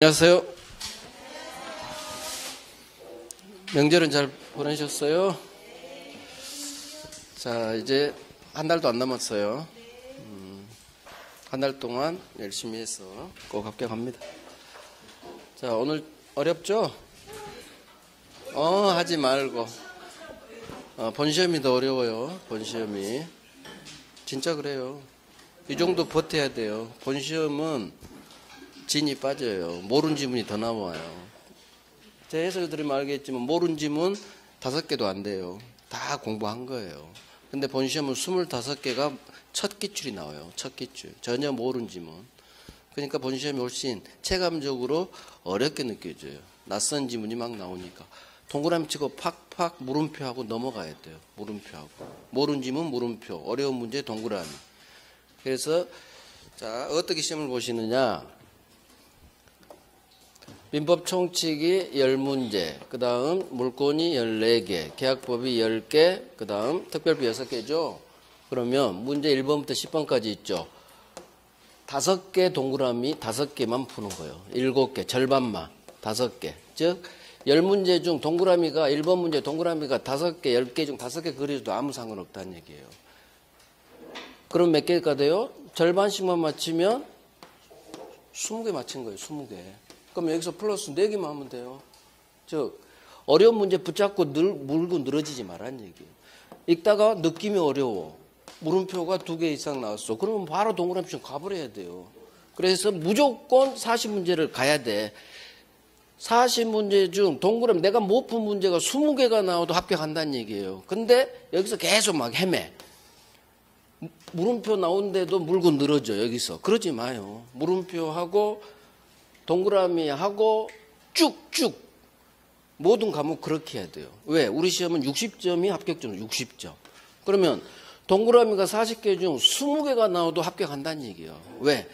안녕하세요. 명절은 잘 보내셨어요? 자, 이제 한 달도 안 남았어요. 한 달 동안 열심히 해서 꼭 합격합니다. 자, 오늘 어렵죠? 하지 말고. 본시험이 더 어려워요. 본시험이. 진짜 그래요. 이 정도 버텨야 돼요. 본시험은 진이 빠져요. 모르는 지문이 더 나와요. 제 해설 들으면 알겠지만 모르는 지문 5개도 안 돼요. 다 공부한 거예요. 근데 본시험은 25개가 첫 기출이 나와요. 첫 기출. 전혀 모르는 지문. 그러니까 본시험이 훨씬 체감적으로 어렵게 느껴져요. 낯선 지문이 막 나오니까. 동그라미 치고 팍팍 물음표하고 넘어가야 돼요. 물음표하고. 모르는 지문 물음표. 어려운 문제 동그라미. 그래서 자, 어떻게 시험을 보시느냐. 민법 총칙이 10문제, 그 다음 물권이 14개, 계약법이 10개, 그 다음 특별법 6개죠. 그러면 문제 1번부터 10번까지 있죠. 5개 동그라미 5개만 푸는 거예요. 7개, 절반만 5개. 즉 10문제 중 동그라미가 1번 문제 동그라미가 5개, 10개 중 5개 그려도 아무 상관없다는 얘기예요. 그럼 몇 개가 돼요? 절반씩만 맞추면 20개 맞힌 거예요. 20개. 그럼 여기서 플러스 4개만 하면 돼요. 즉 어려운 문제 붙잡고 물고 늘어지지 말라는 얘기예요. 읽다가 느낌이 어려워. 물음표가 2개 이상 나왔어. 그러면 바로 동그라미 가버려야 돼요. 그래서 무조건 40문제를 가야 돼. 40문제 중 동그라미 내가 못 푼 문제가 20개가 나와도 합격한다는 얘기예요. 근데 여기서 계속 막 헤매. 물음표 나온데도 물고 늘어져 여기서. 그러지 마요. 물음표하고 동그라미하고 쭉쭉 모든 과목 그렇게 해야 돼요. 왜? 우리 시험은 60점이 합격점이에요. 60점. 그러면 동그라미가 40개 중 20개가 나와도 합격한다는 얘기예요. 왜?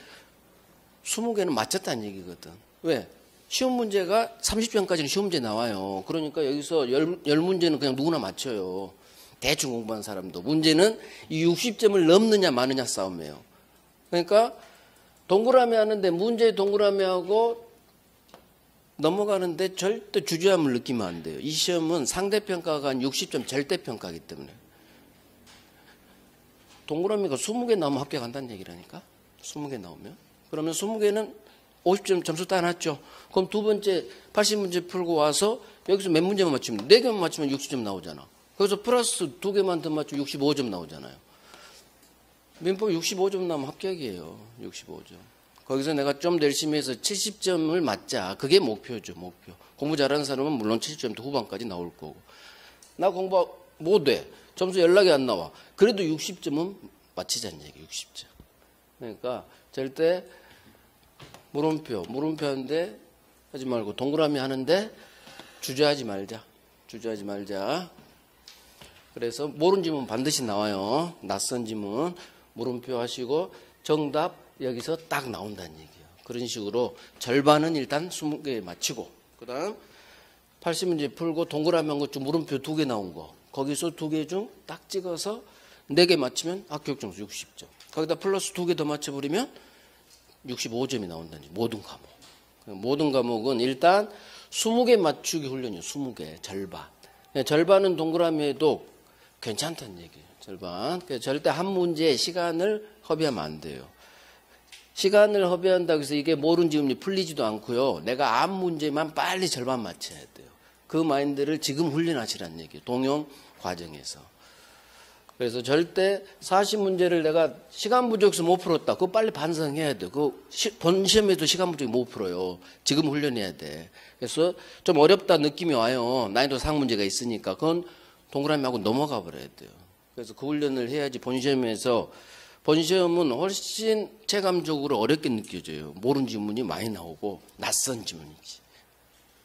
20개는 맞췄다는 얘기거든. 왜? 시험 문제가 30점까지는 시험 문제 나와요. 그러니까 여기서 10문제는 그냥 누구나 맞춰요. 대충 공부한 사람도. 문제는 이 60점을 넘느냐 마느냐 싸움이에요. 그러니까 동그라미 하는데 문제 동그라미하고 넘어가는데 절대 주저함을 느끼면 안 돼요. 이 시험은 상대평가가 한 60점 절대평가이기 때문에. 동그라미가 20개 나오면 합격한다는 얘기라니까. 20개 나오면. 그러면 20개는 50점 점수 따놨죠. 그럼 두 번째 80문제 풀고 와서 여기서 몇 문제만 맞추면 4개만 맞추면 60점 나오잖아. 그래서 플러스 2개만 더 맞추면 65점 나오잖아요. 민법 65점 나오면 합격이에요. 65점. 거기서 내가 좀 더 열심히 해서 70점을 맞자. 그게 목표죠. 목표. 공부 잘하는 사람은 물론 70점도 후반까지 나올 거고. 나 공부 못해. 점수 연락이 안 나와. 그래도 60점은 맞히자는 얘기. 60점. 그러니까 절대 물음표 하는데 하지 말고 동그라미 하는데 주저하지 말자. 주저하지 말자. 그래서 모르는 지문 반드시 나와요. 낯선 지문. 물음표 하시고 정답 여기서 딱 나온다는 얘기예요. 그런 식으로 절반은 일단 20개 맞히고 그 다음 80문제 풀고 동그라미 한 것 중 물음표 2개 나온 거 거기서 2개 중 딱 찍어서 4개 맞히면 합격 점수 60점. 거기다 플러스 2개 더 맞춰버리면 65점이 나온다는 얘기예요. 모든 과목. 모든 과목은 일단 20개 맞추기 훈련이에요. 20개 절반. 절반은 동그라미 해도 괜찮다는 얘기예요. 절반. 절대 한 문제에 시간을 허비하면 안 돼요. 시간을 허비한다고 해서 이게 모르는 지문이 풀리지도 않고요. 내가 앞 문제만 빨리 절반 맞춰야 돼요. 그 마인드를 지금 훈련하시라는 얘기예요. 동영 과정에서. 그래서 절대 40문제를 내가 시간 부족해서 못 풀었다. 그거 빨리 반성해야 돼요. 본 시험에도 시간 부족이 못 풀어요. 지금 훈련해야 돼. 그래서 좀 어렵다 느낌이 와요. 난이도 상 문제가 있으니까. 그건 동그라미하고 넘어가 버려야 돼요. 그래서 그 훈련을 해야지 본시험에서 본시험은 훨씬 체감적으로 어렵게 느껴져요. 모르는 지문이 많이 나오고 낯선 지문이지.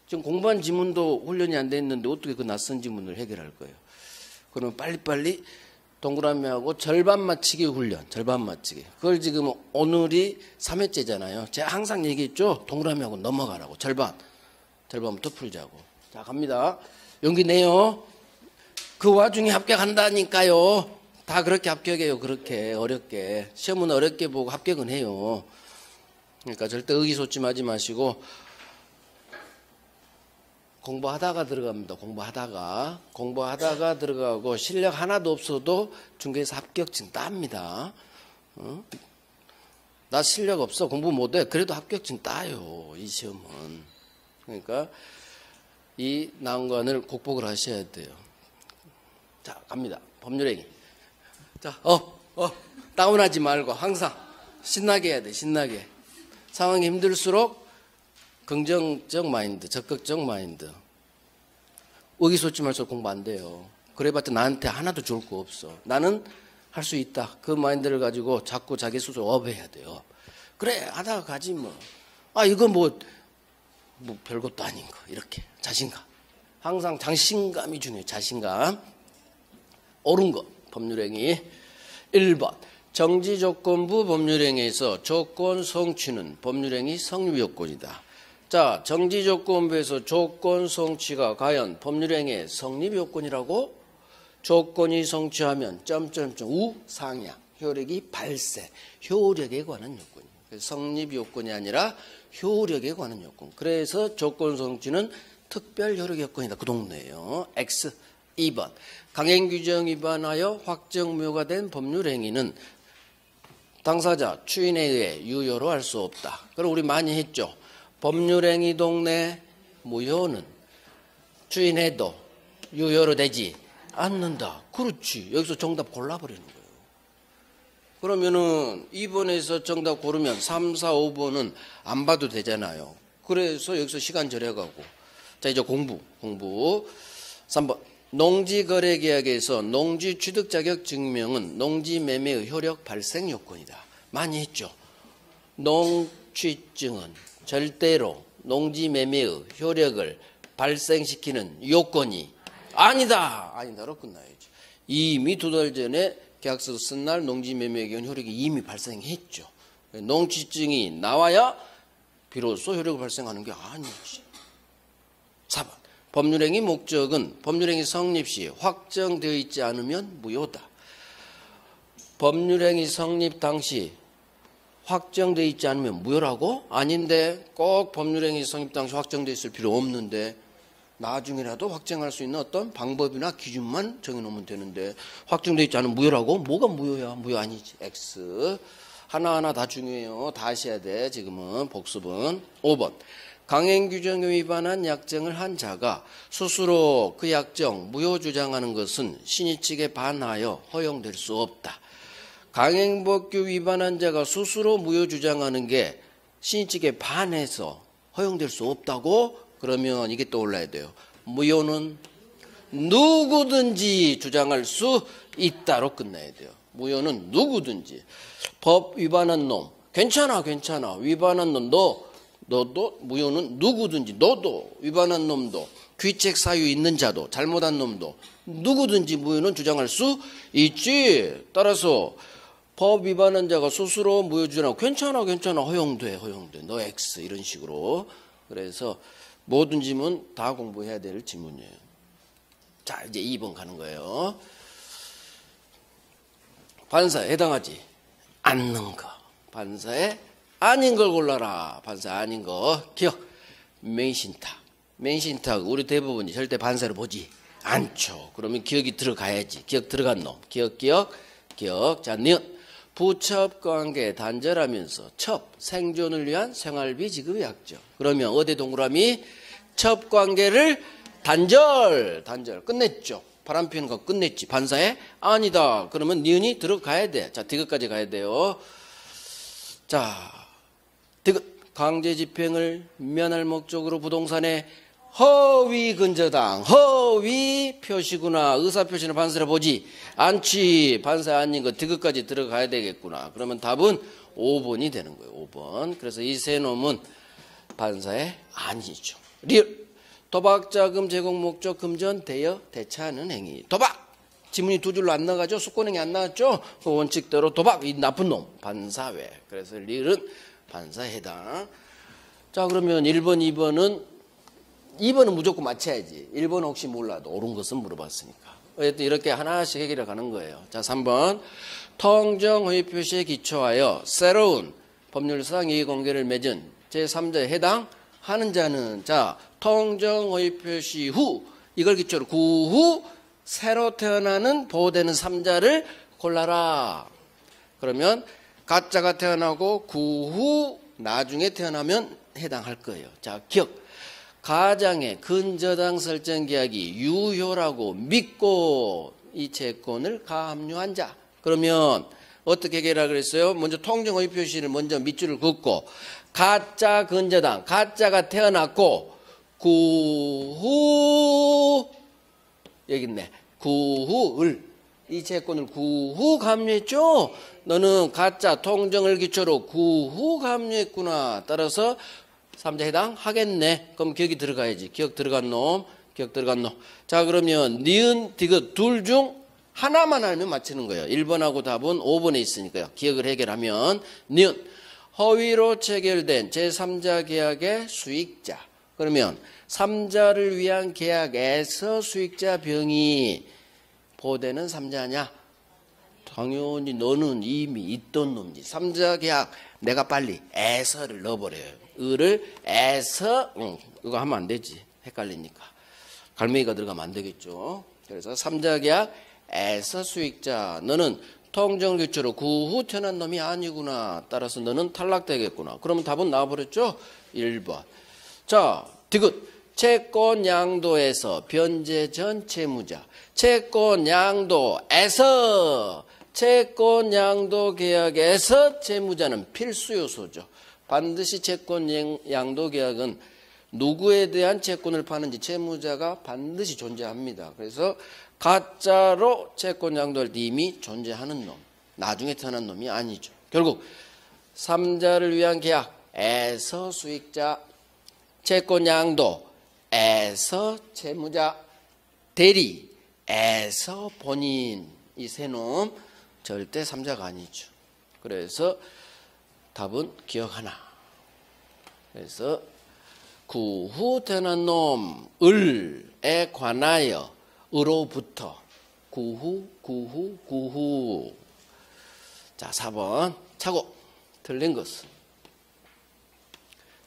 지금 공부한 지문도 훈련이 안 돼 있는데 어떻게 그 낯선 지문을 해결할 거예요. 그러면 빨리빨리 동그라미하고 절반 맞히기 훈련. 절반 맞히기. 그걸 지금 오늘이 3회째잖아요. 제가 항상 얘기했죠. 동그라미하고 넘어가라고. 절반부터 풀자고. 자 갑니다. 용기 내요. 그 와중에 합격한다니까요. 다 그렇게 합격해요. 그렇게 어렵게. 시험은 어렵게 보고 합격은 해요. 그러니까 절대 의기소침하지 마시고 공부하다가 들어갑니다. 공부하다가 들어가고 실력 하나도 없어도 중개에서 합격증 땁니다. 나 실력 없어, 공부 못해, 그래도 합격증 따요, 이 시험은. 그러니까 이 난관을 극복을 하셔야 돼요. 자, 갑니다. 법률행위. 자, 다운하지 말고 항상 신나게 해야 돼. 신나게. 상황이 힘들수록 긍정적 마인드, 적극적 마인드. 의기소침할수록 공부 안 돼요. 그래봤자 나한테 하나도 좋을 거 없어. 나는 할 수 있다. 그 마인드를 가지고 자꾸 자기 스스로 업해야 돼요. 그래, 하다가 가지 뭐. 이거 뭐 별것도 아닌 거. 이렇게. 자신감. 항상 자신감이 중요해요. 자신감. 옳은 것. 법률행위. 1번. 정지조건부 법률행위에서 조건 성취는 법률행위 성립 요건이다. 자, 정지조건부에서 조건 성취가 과연 법률행위의 성립 요건이라고? 조건이 성취하면 우상향, 효력이 발생, 효력에 관한 요건이에요. 성립 요건이 아니라 효력에 관한 요건. 그래서 조건 성취는 특별 효력 요건이다. 그 동네예요. X. 2번. 강행규정 위반하여 확정무효가 된 법률행위는 당사자, 추인에 의해 유효로 할 수 없다. 그럼 우리 많이 했죠. 법률행위 동네 무효는 추인해도 유효로 되지 않는다. 그렇지. 여기서 정답 골라버리는 거예요. 그러면은 2번에서 정답 고르면 3, 4, 5번은 안 봐도 되잖아요. 그래서 여기서 시간 절약하고. 자, 이제 공부. 3번. 농지거래계약에서 농지취득자격 증명은 농지매매의 효력 발생 요건이다. 많이 했죠. 농취증은 절대로 농지매매의 효력을 발생시키는 요건이 아니다로 끝나야죠. 이미 2달 전에 계약서 쓴 날 농지매매에 관한 효력이 이미 발생했죠. 농취증이 나와야 비로소 효력을 발생하는 게 아니지. 4번. 법률행위 목적은 법률행위 성립 시 확정되어 있지 않으면 무효다. 법률행위 성립 당시 확정되어 있지 않으면 무효라고? 아닌데 꼭 법률행위 성립 당시 확정되어 있을 필요 없는데 나중이라도 확정할 수 있는 어떤 방법이나 기준만 정해놓으면 되는데 확정되어 있지 않으면 무효라고? 뭐가 무효야? 무효 아니지. X. 하나하나 다 중요해요. 다 하셔야 돼. 지금은 복습은. 5번. 강행규정에 위반한 약정을 한 자가 스스로 그 약정 무효 주장하는 것은 신의 측에 반하여 허용될 수 없다. 강행법규 위반한 자가 스스로 무효 주장하는 게 신의 측에 반해서 허용될 수 없다고? 그러면 이게 떠올라야 돼요. 무효는 누구든지 주장할 수 있다로 끝나야 돼요. 무효는 누구든지. 법 위반한 놈 괜찮아. 위반한 놈 너도 무효는 누구든지 너도 위반한 놈도 귀책 사유 있는 자도 잘못한 놈도 누구든지 무효는 주장할 수 있지. 따라서 법 위반한 자가 스스로 무효 주장하고 괜찮아 허용돼 너 X 이런 식으로. 그래서 모든 지문 다 공부해야 될 지문이에요. 자, 이제 2번 가는 거예요. 반사에 해당하지 않는 거. 반사에 아닌 걸 골라라. 반사 아닌 거. 기억. 맨신탁. 우리 대부분이 절대 반사를 보지 않죠. 그러면 기억이 들어가야지. 기억 들어간 놈. 기억. 자, 니은. 부첩관계 단절하면서 생존을 위한 생활비 지급의 약정. 그러면 어디 동그라미? 첩관계를 단절. 끝냈죠. 바람 피우는 거 끝냈지. 반사에 아니다. 그러면 니은이 들어가야 돼. 자, 디귿까지 가야 돼요. 자, 디귿. 강제 집행을 면할 목적으로 부동산에 허위 근저당, 허위 표시구나. 의사표시는 반사를 보지 않지. 반사 아닌 거 디귿까지 들어가야 되겠구나. 그러면 답은 5번이 되는 거예요. 5번. 그래서 이 세 놈은 반사에 아니죠. 리을. 도박자금 제공 목적 금전 대여 대차하는 행위. 도박. 지문이 두 줄로 안 나가죠. 수권행위 안 나왔죠. 그 원칙대로 도박. 이 나쁜 놈. 반사회. 그래서 리을은 반사에 해당. 자, 그러면 1번, 2번은 무조건 맞춰야지. 1번 혹시 몰라도 옳은 것은 물어봤으니까. 어쨌든 이렇게 하나씩 해결해 가는 거예요. 자, 3번. 통정 허위 표시에 기초하여 새로운 법률상 이해관계를 맺은 제3자에 해당하는 자는, 자, 통정의 표시 후 이걸 기초로 구후 새로 태어나는 보호되는 삼자를 골라라. 그러면 가짜가 태어나고 구후 나중에 태어나면 해당할 거예요. 자, 기억. 가장의 근저당 설정 계약이 유효라고 믿고 이 채권을 가압류한 자. 그러면 어떻게 해결하라 그랬어요? 먼저 통정의 표시를 먼저 밑줄을 긋고 가짜 근저당, 가짜가 태어났고 구후 여기 있네. 구후을 이 채권을 구후 가압류했죠? 너는 가짜 통정을 기초로 구후 가압류했구나. 따라서 3자 해당하겠네. 그럼 기억이 들어가야지. 기억 들어간 놈, 기억 들어간 놈. 자, 그러면 니은, 디귿 둘 중 하나만 알면 맞히는 거예요. 1번하고 답은 5번에 있으니까요. 기억을 해결하면 니은, 허위로 체결된 제3자 계약의 수익자. 그러면 3자를 위한 계약에서 수익자 병이 보호되는 3자냐? 당연히 너는 이미 있던 놈이지. 3자 계약 내가 빨리 에서를 넣어버려요. 을을 에서 이거 하면 안 되지. 헷갈리니까. 갈매기가 들어가면 안 되겠죠. 그래서 3자 계약 에서 수익자. 너는 통정을 기초로 구후 태어난 놈이 아니구나. 따라서 너는 탈락되겠구나. 그러면 답은 나와버렸죠. 1번. 자, 디귿. 채권 양도에서 변제 전 채무자. 채권 양도에서 채권 양도 계약에서 채무자는 필수 요소죠. 반드시 채권 양도 계약은 누구에 대한 채권을 파는지 채무자가 반드시 존재합니다. 그래서 가짜로 채권 양도할 때 이미 존재하는 놈, 나중에 태어난 놈이 아니죠. 결국 3자를 위한 계약에서 수익자, 채권 양도에서 채무자, 대리에서 본인, 이 세 놈 절대 3자가 아니죠. 그래서 답은 기억 하나. 그래서 구후 태어난 놈을에 관하여 으로부터 구후. 자, 4번 차고 틀린 것은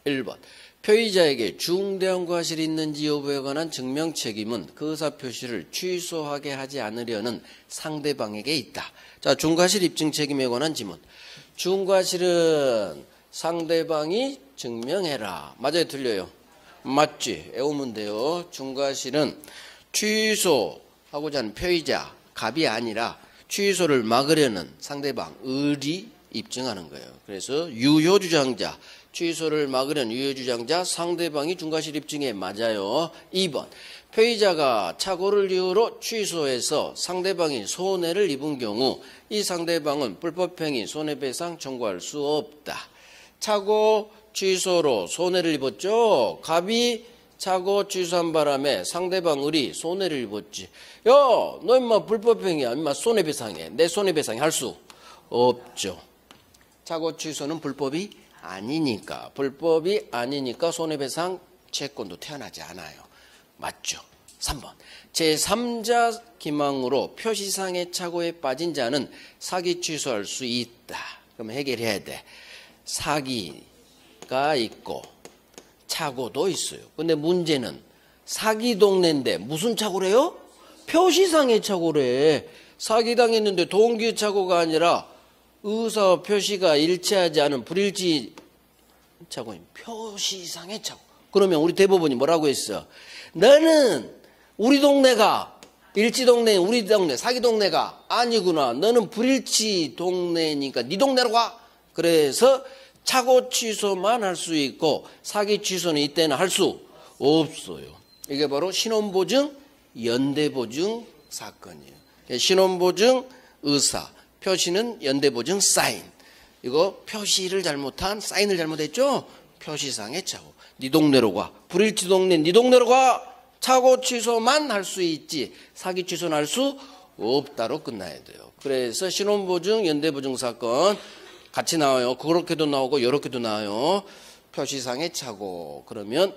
1번 표의자에게 중대한 과실이 있는지 여부에 관한 증명 책임은 그 의사표시를 취소하게 하지 않으려는 상대방에게 있다. 자, 중과실 입증 책임에 관한 지문. 중과실은 상대방이 증명해라. 맞아요, 틀려요? 맞지? 외우면 돼요. 중과실은 취소하고자 하는 표의자, 갑이 아니라 취소를 막으려는 상대방, 을이 입증하는 거예요. 그래서 유효주장자, 취소를 막으려는 유효주장자, 상대방이 중과실 입증에 맞아요. 2번, 표의자가 착오를 이유로 취소해서 상대방이 손해를 입은 경우 이 상대방은 불법행위 손해배상 청구할 수 없다. 착오 취소로 손해를 입었죠. 갑이 착오 취소한 바람에 상대방 을이 손해를 입었지. 야, 너 임마 불법행위야. 임마 손해배상해. 내 손해배상이 할 수 없죠. 착오 취소는 불법이 아니니까. 불법이 아니니까 손해배상 채권도 태어나지 않아요. 맞죠? 3번. 제3자 기망으로 표시상의 착오에 빠진 자는 사기 취소할 수 있다. 그럼 해결해야 돼. 사기가 있고 착오도 있어요. 근데 문제는 사기 동네인데 무슨 착오래요? 표시상의 착오래. 사기당했는데 동기 착오가 아니라 의사 표시가 일치하지 않은 불일치 착오인 표시상의 착오. 그러면 우리 대법원이 뭐라고 했어? 너는 우리 동네가 일치 동네, 우리 동네, 사기 동네가 아니구나. 너는 불일치 동네니까 네 동네로 가. 그래서 착오 취소만 할 수 있고 사기 취소는 이때는 할 수 없어요. 이게 바로 신원보증, 연대보증 사건이에요. 신원보증, 의사, 표시는 연대보증 사인. 이거 표시를 잘못한, 사인을 잘못했죠? 표시상의 착오. 네 동네로 가. 불일치 동네 네 동네로 가. 착오 취소만 할 수 있지 사기 취소는 할 수 없다로 끝나야 돼요. 그래서 신원보증, 연대보증 사건 같이 나와요. 그렇게도 나오고 이렇게도 나와요. 표시상의 착오. 그러면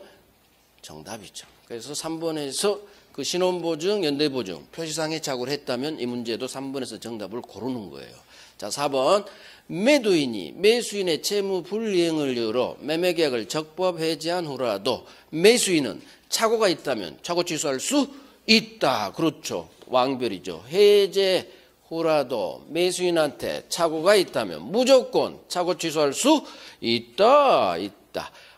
정답이죠. 그래서 3번에서 그 신원보증, 연대보증, 표시상의 착오를 했다면 이 문제도 3번에서 정답을 고르는 거예요. 자, 4번. 매도인이 매수인의 채무 불이행을 이유로 매매계약을 적법 해지한 후라도 매수인은 착오가 있다면 착오 취소할 수 있다. 그렇죠. 왕별이죠. 해제 후라도 매수인한테 착오가 있다면 무조건 착오 취소할 수 있다.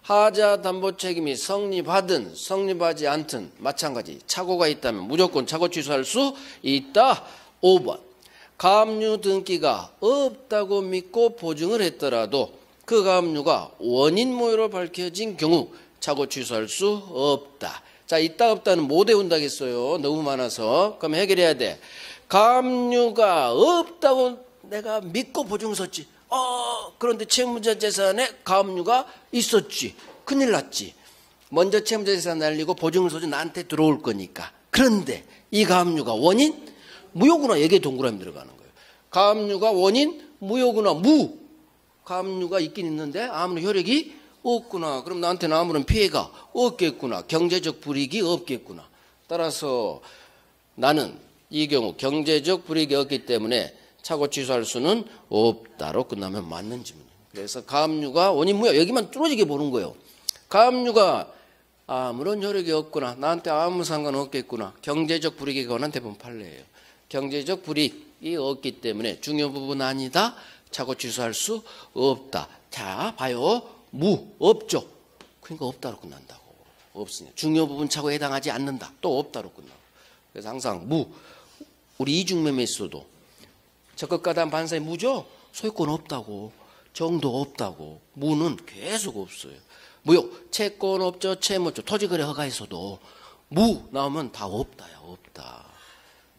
하자 담보 책임이 성립하든 성립하지 않든 마찬가지. 착오가 있다면 무조건 착오 취소할 수 있다. 5번. 가압류 등기가 없다고 믿고 보증을 했더라도 그 가압류가 원인 무효로 밝혀진 경우 착오 취소할 수 없다. 자, 있다 없다는 못 외운다겠어요. 너무 많아서. 그럼 해결해야 돼. 가압류가 없다고 내가 믿고 보증을 썼지. 그런데 채무자 재산에 가압류가 있었지. 큰일 났지. 먼저 채무자 재산 날리고 보증을 써서 나한테 들어올 거니까. 그런데 이 가압류가 원인 무효구나. 여기에 동그라미 들어가는 거예요. 가압류가 원인 무효구나. 가압류가 있긴 있는데 아무런 효력이 없구나. 그럼 나한테는 아무런 피해가 없겠구나. 경제적 불이익이 없겠구나. 따라서 나는 이 경우 경제적 불이익이 없기 때문에 착오 취소할 수는 없다로 끝나면 맞는 질문이에요. 그래서 가압류가 원인 무효. 여기만 뚫어지게 보는 거예요. 가압류가 아무런 효력이 없구나. 나한테 아무 상관없겠구나. 경제적 불이익에 관한 대부분 판례예요. 경제적 불이익이 없기 때문에 중요 부분 아니다. 착오 취소할 수 없다. 자, 봐요. 없죠. 그러니까 없다로 끝난다고. 없으니까. 중요 부분 착오에 해당하지 않는다. 또 없다로 끝나고. 그래서 항상 우리 이중매매에서도 적극가담 반사의 무죠? 소유권 없다고. 정도 없다고. 무는 계속 없어요. 무효. 채권 없죠. 채무 없죠. 토지거래 허가에서도 나오면 다 없다야. 없다.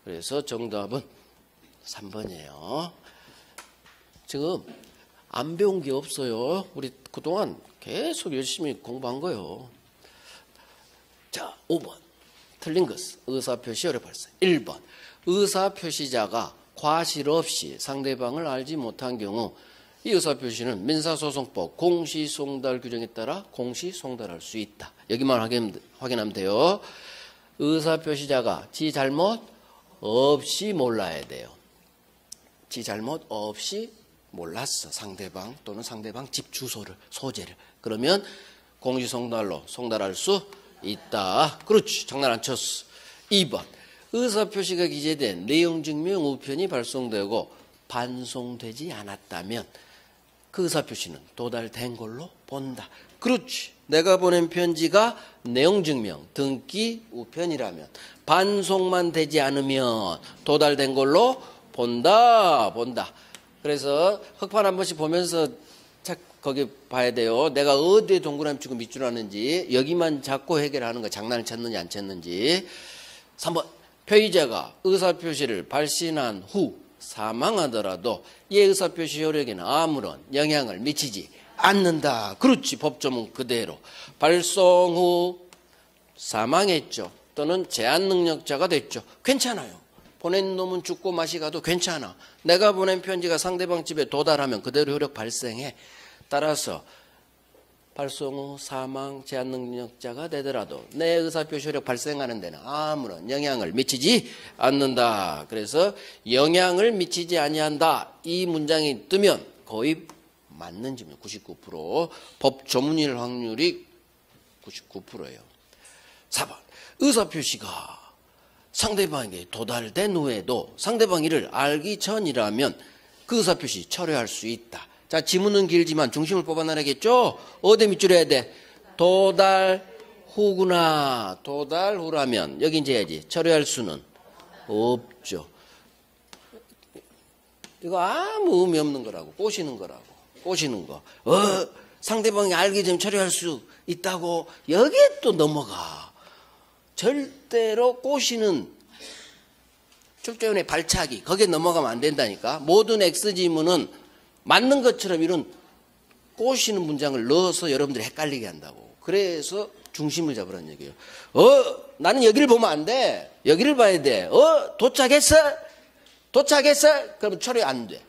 그래서 정답은 3번이에요. 지금 안 배운 게 없어요. 우리 그동안 계속 열심히 공부한 거예요. 자, 5번. 틀린 것은 의사표시 어려 발생. 1번. 의사표시자가 과실 없이 상대방을 알지 못한 경우 이 의사표시는 민사소송법 공시송달 규정에 따라 공시송달할 수 있다. 여기만 확인하면 돼요. 의사표시자가 지 잘못 없이 몰라야 돼요. 지 잘못 없이 몰랐어. 상대방 또는 상대방 집 주소를, 소재를. 그러면 공시송달로 송달할 수 있다. 그렇지. 장난 안 쳤어. 2번. 의사표시가 기재된 내용증명 우편이 발송되고 반송되지 않았다면 그 의사표시는 도달된 걸로 본다. 그렇지. 내가 보낸 편지가 내용증명, 등기, 우편이라면 반송만 되지 않으면 도달된 걸로 본다. 그래서 흑판 한 번씩 보면서 거기 봐야 돼요. 내가 어디에 동그라미 치고 밑줄 하는지, 여기만 잡고 해결하는 거 장난을 쳤는지 안 쳤는지. 3번. 표의자가 의사표시를 발신한 후 사망하더라도 이 의사표시 효력에는 아무런 영향을 미치지 않는다. 그렇지. 법조문 그대로. 발송 후 사망했죠. 또는 제한 능력자가 됐죠. 괜찮아요. 보낸 놈은 죽고 맛이 가도 괜찮아. 내가 보낸 편지가 상대방 집에 도달하면 그대로 효력 발생해. 따라서 발송 후 사망 제한 능력자가 되더라도 내 의사표시 효력 발생하는 데는 아무런 영향을 미치지 않는다. 그래서 영향을 미치지 아니한다. 이 문장이 뜨면 거의 맞는 질문 99%. 법조문일 확률이 99%예요. 4번. 의사표시가 상대방에게 도달된 후에도 상대방 이를 알기 전이라면 그 의사표시 철회할 수 있다. 자, 지문은 길지만 중심을 뽑아내야겠죠? 어디 밑줄 해야 돼? 도달 후구나. 도달 후라면 여기 이제 해야지. 철회할 수는 없죠. 이거 아무 의미 없는 거라고. 꼬시는 거라고. 꼬시는 거. 상대방이 알기 전에 철회할 수 있다고 여기에 또 넘어가. 절대로 꼬시는 출제원의 발차기. 거기에 넘어가면 안 된다니까. 모든 X지문은 맞는 것처럼 이런 꼬시는 문장을 넣어서 여러분들이 헷갈리게 한다고. 그래서 중심을 잡으라는 얘기예요. 나는 여기를 보면 안 돼. 여기를 봐야 돼. 도착했어? 그러면 처리 안 돼.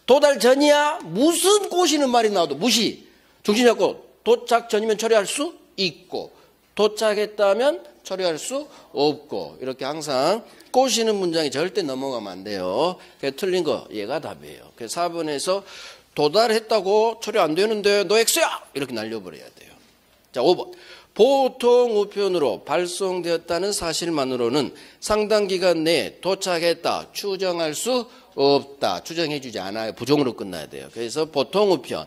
도달 전이야? 무슨 꼬시는 말이 나와도 무시. 중심 잡고 도착 전이면 처리할 수 있고, 도착했다면 처리할 수 없고 이렇게 항상 꼬시는 문장이 절대 넘어가면 안 돼요. 그래서 틀린 거 얘가 답이에요. 그래서 4번에서 도달했다고 처리 안 되는데 너 X야! 이렇게 날려버려야 돼요. 자, 5번. 보통 우편으로 발송되었다는 사실만으로는 상당 기간 내에 도착했다 추정할 수 없다. 추정해주지 않아요. 부정으로 끝나야 돼요. 그래서 보통 우편,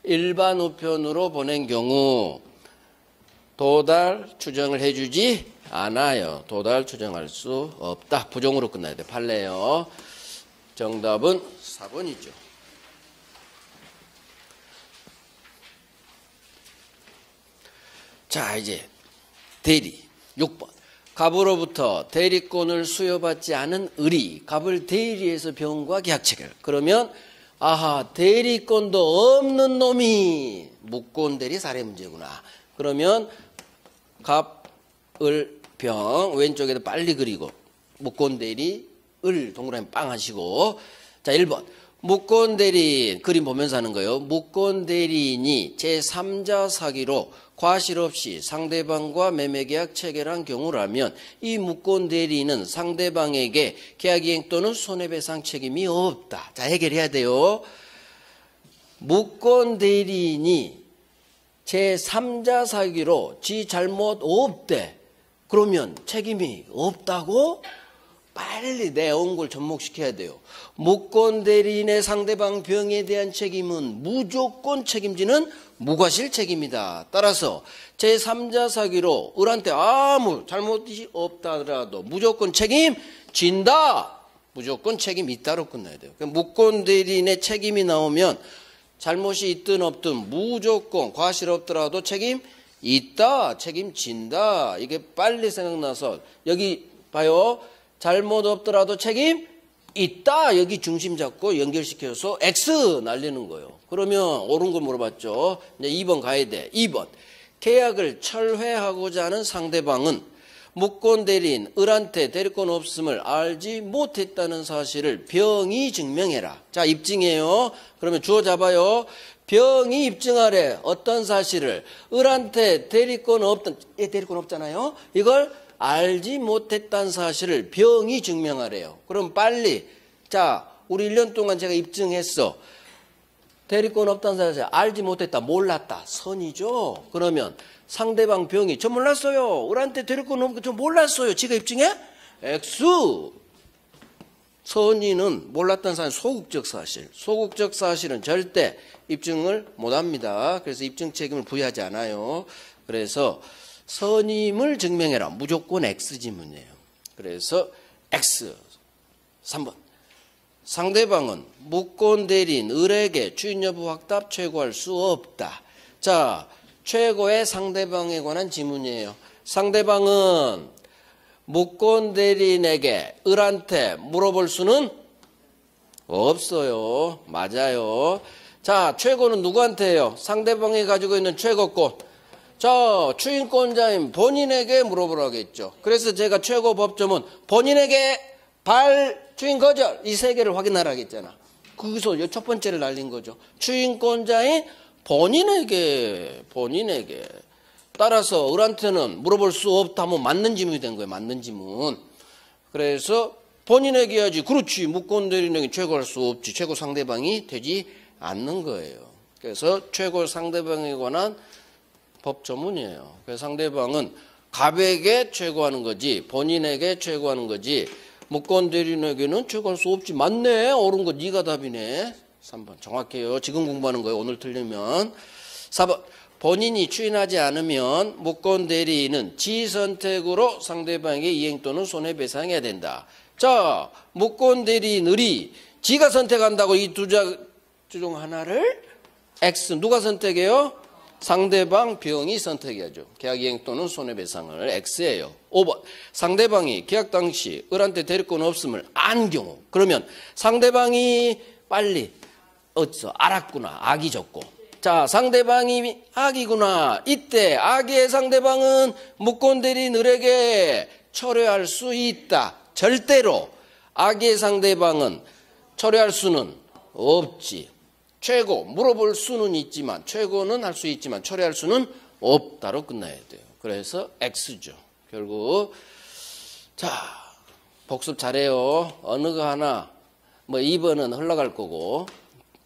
일반 우편으로 보낸 경우 도달 추정을 해주지 않아요. 도달 추정할 수 없다. 부정으로 끝나야 돼요. 판례요. 정답은 4번이죠. 자, 이제 대리 6번. 갑으로부터 대리권을 수여받지 않은 을이 갑을 대리해서 병과 계약 체결. 그러면 아하, 대리권도 없는 놈이 묵권 대리 사례 문제구나. 그러면 갑, 을, 병 왼쪽에도 빨리 그리고 묵권 대리 을 동그라미 빵 하시고. 자, 1번. 묵권 대리인 그림 보면서 하는 거예요. 묵권 대리인이 제3자 사기로 과실 없이 상대방과 매매계약 체결한 경우라면 이 묵권 대리인은 상대방에게 계약이행 또는 손해배상 책임이 없다. 자, 해결해야 돼요. 묵권 대리인이 제3자 사기로 지 잘못 없대. 그러면 책임이 없다고? 빨리 내온 걸 접목시켜야 돼요. 묵권 대리인의 상대방 병에 대한 책임은 무조건 책임지는 무과실 책임이다. 따라서 제3자 사기로 을한테 아무 잘못이 없다더라도 무조건 책임진다. 무조건 책임 있다로 끝나야 돼요. 묵권 대리인의 책임이 나오면 잘못이 있든 없든 무조건 과실 없더라도 책임 있다. 책임진다. 이게 빨리 생각나서 여기 봐요. 잘못 없더라도 책임 있다. 여기 중심 잡고 연결시켜서 X 날리는 거예요. 그러면 옳은 거 물어봤죠. 이제 2번 가야 돼. 2번. 계약을 철회하고자 하는 상대방은 묵권 대리인 을한테 대리권 없음을 알지 못했다는 사실을 병이 증명해라. 자, 입증해요. 그러면 주어 잡아요. 병이 입증하래. 어떤 사실을? 을한테 대리권 없던, 얘 대리권 없잖아요. 이걸 알지 못했다는 사실을 병이 증명하래요. 그럼 빨리, 자, 우리 1년 동안 제가 입증했어. 대리권 없다는 사실 알지 못했다, 몰랐다. 선이죠. 그러면 상대방 병이 저 몰랐어요. 을한테 대리권 없는 거 저 몰랐어요. 지가 입증해? X. 선이는 몰랐다는 사실 소극적 사실. 소극적 사실은 절대 입증을 못합니다. 그래서 입증 책임을 부여하지 않아요. 그래서 선임을 증명해라. 무조건 X 지문이에요. 그래서 X. 3번. 상대방은 묵권 대리인 을에게 추인 여부 확답 최고할 수 없다. 자, 최고의 상대방에 관한 지문이에요. 상대방은 묵권 대리인에게 을한테 물어볼 수는 없어요. 맞아요. 자, 최고는 누구한테 해요? 상대방이 가지고 있는 최고권. 자, 추인권자인 본인에게 물어보라겠죠. 그래서 제가 최고 법점은 본인에게 추인 거절 이 세 개를 확인하라겠잖아. 거기서 첫 번째를 날린 거죠. 추인권자인 본인에게. 따라서 을한테는 물어볼 수 없다 하면 맞는 지문이 된 거예요. 맞는 지문. 그래서 본인에게 해야지. 그렇지. 묵권 대리인에게 최고할 수 없지. 최고 상대방이 되지 않는 거예요. 그래서 최고 상대방에 관한 법조문이에요. 그래서 상대방은 갑에게 최고하는 거지 본인에게 최고하는 거지 묵권 대리인에게는 최고할 수 없지. 맞네. 옳은 거 네가 답이네. 3번 정확해요. 지금 공부하는 거예요. 오늘 틀리면. 4번 본인이 추인하지 않으면 묵권 대리인은 지 선택으로 상대방에게 이행 또는 손해배상해야 된다. 자, 묵권 대리인 을이 지가 선택한다고 이 두 중 하나를 X 누가 선택해요? 상대방 병이 선택해야죠. 계약이행 또는 손해배상을 X예요. 5번 상대방이 계약 당시 을한테 대리권 없음을 안 경우 그러면 상대방이 빨리 알았구나. 악이 졌고 자 상대방이 악이구나. 이때 악의 상대방은 묵권 대리인 을에게 철회할 수 있다. 절대로 악의 상대방은 철회할 수는 없지. 최고 물어볼 수는 있지만 최고는 할 수 있지만 철회할 수는 없다로 끝나야 돼요. 그래서 X죠. 결국 자 복습 잘해요. 어느 거 하나 뭐 2번은 흘러갈 거고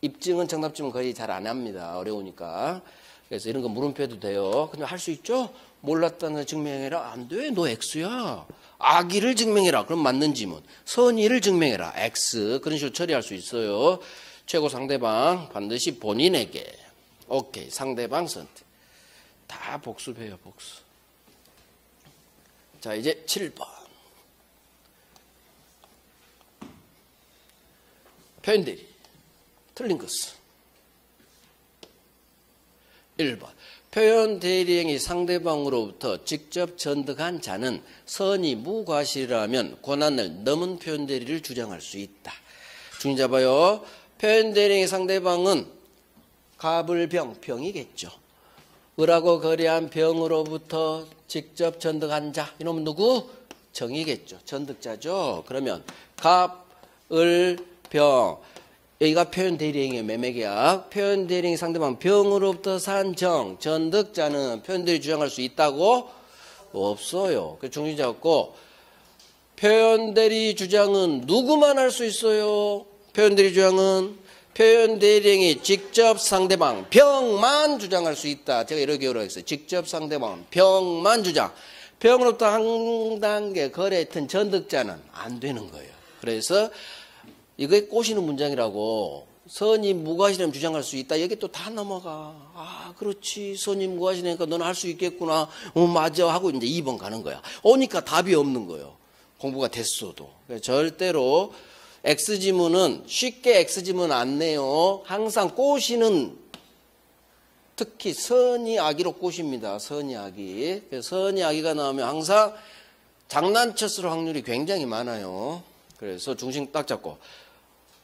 입증은 정답증은 거의 잘 안 합니다. 어려우니까. 그래서 이런 거 물음표도 돼요. 근데 할 수 있죠? 몰랐다는 증명해라. 안 돼. 너 X야. 악의를 증명해라. 그럼 맞는 지문. 선의를 증명해라. X. 그런 식으로 처리할 수 있어요. 최고 상대방 반드시 본인에게. 오케이. 상대방 선택. 다 복습해요. 복습. 자 이제 7번. 표현대리. 틀린 것은 1번. 표현 대리행위 상대방으로부터 직접 전득한 자는 선의 무과실이라면 권한을 넘은 표현 대리를 주장할 수 있다. 중심 잡아요. 표현 대리행위 상대방은 갑을병, 병이겠죠. 을하고 거래한 병으로부터 직접 전득한 자. 이놈은 누구? 정이겠죠. 전득자죠. 그러면 갑, 을, 병. 여기가 표현 대리행위의 매매계약. 표현 대리행위 상대방 병으로부터 산 정, 전득자는 표현 대리 주장할 수 있다고? 없어요. 그 중심 잡고 표현 대리 주장은 누구만 할 수 있어요? 표현 대리 주장은 표현 대리행위 직접 상대방 병만 주장할 수 있다. 제가 이렇게 요약했어요. 직접 상대방 병만 주장. 병으로부터 한 단계 거래했던 전득자는 안 되는 거예요. 그래서 이거에 꼬시는 문장이라고. 선의 무과실이라면 주장할 수 있다. 여기 또 다 넘어가. 아 그렇지. 선의 무과실이니까 너는 할 수 있겠구나. 맞아 하고 이제 2번 가는 거야. 오니까 답이 없는 거예요. 공부가 됐어도. 절대로 X지문은 쉽게 X지문 안 내요. 항상 꼬시는 특히 선의 악의로 꼬십니다. 선의 악의. 선의 악의가 나오면 항상 장난쳤을 확률이 굉장히 많아요. 그래서 중심 딱 잡고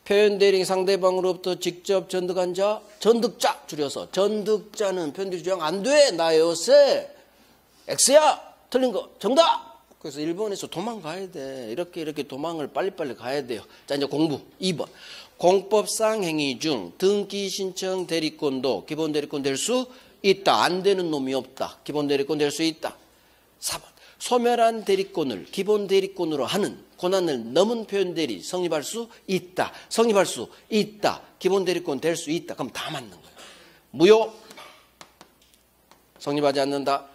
표현 대리행위 상대방으로부터 직접 전득한 자, 전득자 줄여서 전득자는 표현 대리 주장 안 돼. 나 요새 X야. 틀린 거 정답. 그래서 1번에서 도망가야 돼. 이렇게 도망을 빨리빨리 가야 돼요. 자 이제 공부 2번. 공법상 행위 중 등기 신청 대리권도 기본 대리권 될 수 있다. 안 되는 놈이 없다. 기본 대리권 될 수 있다. 4번. 소멸한 대리권을 기본 대리권으로 하는 권한을 넘은 표현 대리 성립할 수 있다. 성립할 수 있다. 기본 대리권 될 수 있다. 그럼 다 맞는 거예요. 무효. 성립하지 않는다.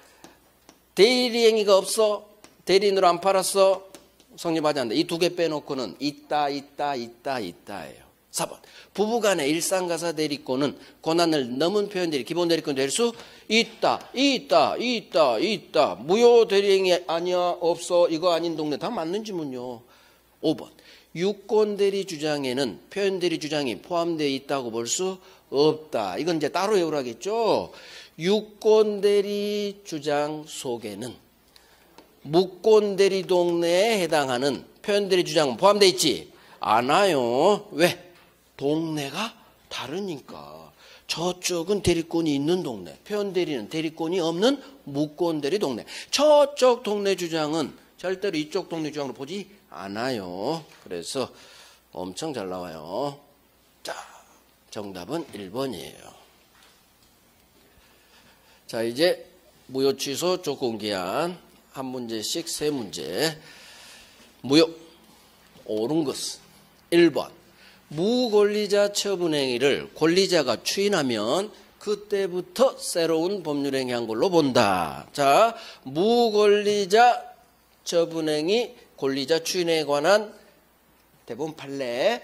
대리행위가 없어. 대리인으로 안 팔았어. 성립하지 않는다. 이 두 개 빼놓고는 있다예요. 4번. 부부간의 일상가사 대리권은 권한을 넘은 표현 대리 기본 대리권 될 수 있다. 무효 대리행위 아니야. 없어. 이거 아닌 동네 다 맞는 지문요. 5번. 유권 대리 주장에는 표현 대리 주장이 포함되어 있다고 볼 수 없다. 이건 이제 따로 외우라겠죠. 유권 대리 주장 속에는 무권 대리 동네에 해당하는 표현 대리 주장은 포함되어 있지 않아요. 왜? 동네가 다르니까. 저쪽은 대리권이 있는 동네, 표현 대리는 대리권이 없는 무권 대리 동네. 저쪽 동네 주장은 절대로 이쪽 동네 주장으로 보지 않아요. 그래서 엄청 잘 나와요. 자, 정답은 1번이에요. 자, 이제 무효 취소 조건 기한 한 문제씩 세 문제. 무효. 옳은 것은 1번. 무권리자 처분행위를 권리자가 추인하면 그때부터 새로운 법률행위 한 걸로 본다. 자, 무권리자 처분행위 권리자 추인에 관한 대법원 판례.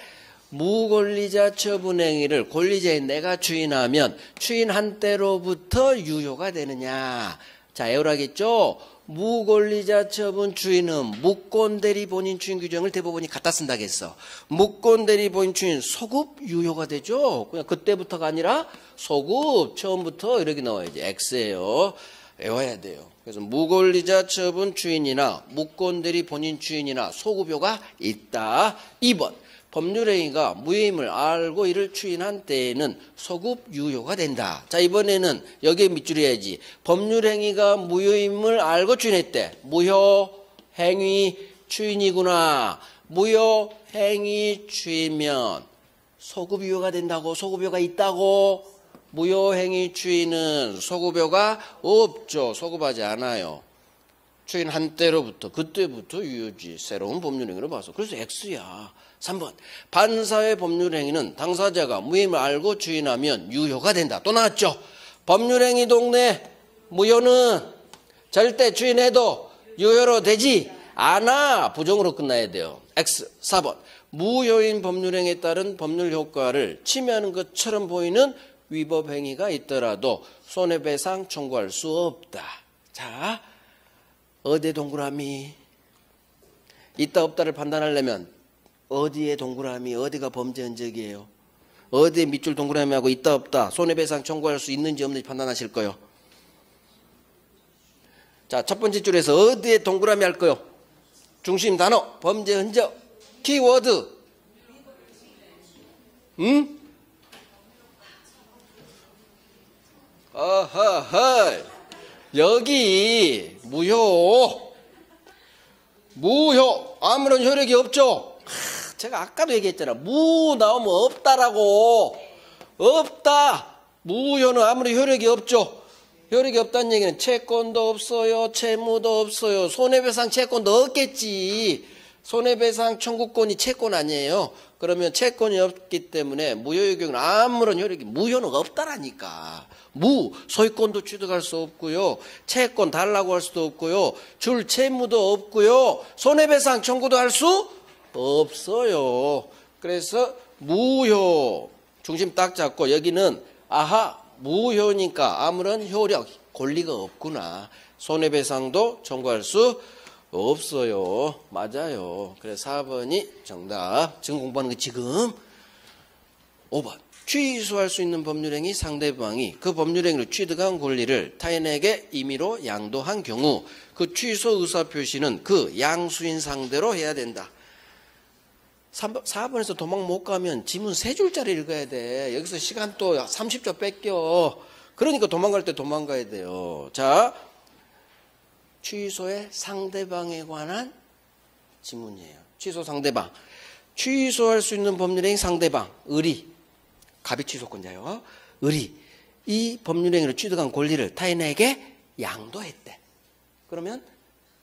무권리자 처분행위를 권리자인 내가 추인하면 추인한 때로부터 유효가 되느냐. 자, 애월하겠죠? 무권리자 처분 추인은 무권대리 본인 추인 규정을 대법원이 갖다 쓴다고 했어. 무권대리 본인 추인 소급 유효가 되죠. 그냥 그때부터가 아니라 소급 처음부터 이렇게 나와야지. X예요. 외워야 돼요. 그래서 무권리자 처분 추인이나 무권대리 본인 추인이나 소급효가 있다. 2번. 법률행위가 무효임을 알고 이를 추인한 때에는 소급 유효가 된다. 자, 이번에는 여기에 밑줄 해야지. 법률행위가 무효임을 알고 추인했대. 무효행위 추인이구나. 무효행위 추인면 소급 유효가 된다고. 소급 유효가 있다고. 무효행위 추인은 소급효가 없죠. 소급하지 않아요. 추인 한때로부터 그때부터 유효지. 새로운 법률행위로 봐서. 그래서 X야. 3번 반사의 법률행위는 당사자가 무혐의를 알고 추인하면 유효가 된다. 또 나왔죠. 법률행위 동네 무효는 절대 추인해도 유효로 되지 않아. 부정으로 끝나야 돼요. X. 4번 무효인 법률행위에 따른 법률 효과를 침해하는 것처럼 보이는 위법 행위가 있더라도 손해배상 청구할 수 없다. 자, 어디에 동그라미? 있다 없다를 판단하려면 어디에 동그라미, 어디가 범죄 흔적이에요? 어디에 밑줄 동그라미하고 있다 없다, 손해배상 청구할 수 있는지 없는지 판단하실 거예요. 자, 첫 번째 줄에서 어디에 동그라미 할 거요? 중심 단어, 범죄 흔적, 키워드. 응? 어허허. 여기 무효. 아무런 효력이 없죠. 제가 아까도 얘기했잖아. 무 나오면 없다라고. 없다. 무효는 아무런 효력이 없죠. 효력이 없다는 얘기는 채권도 없어요. 채무도 없어요. 손해배상 채권도 없겠지. 손해배상 청구권이 채권 아니에요. 그러면 채권이 없기 때문에 무효의 경우는 아무런 효력이, 무효는 없다라니까. 소유권도 취득할 수 없고요. 채권 달라고 할 수도 없고요. 줄 채무도 없고요. 손해배상 청구도 할 수 없어요. 그래서 무효. 중심 딱 잡고 여기는 무효니까 아무런 효력, 권리가 없구나. 손해배상도 청구할 수 없어요. 맞아요. 그래서 4번이 정답. 지금 공부하는 거 지금. 5번. 취소할 수 있는 법률행위 상대방이 그 법률행위를 취득한 권리를 타인에게 임의로 양도한 경우 그 취소 의사표시는 그 양수인 상대로 해야 된다. 4번에서 도망 못 가면 지문 3줄짜리 읽어야 돼. 여기서 시간 또 30초 뺏겨. 그러니까 도망갈 때 도망가야 돼요. 자, 취소의 상대방에 관한 지문이에요. 취소 상대방. 취소할 수 있는 법률행위 상대방. 의리. 갑이 취소권자요. 의리. 이 법률행위를 취득한 권리를 타인에게 양도했대. 그러면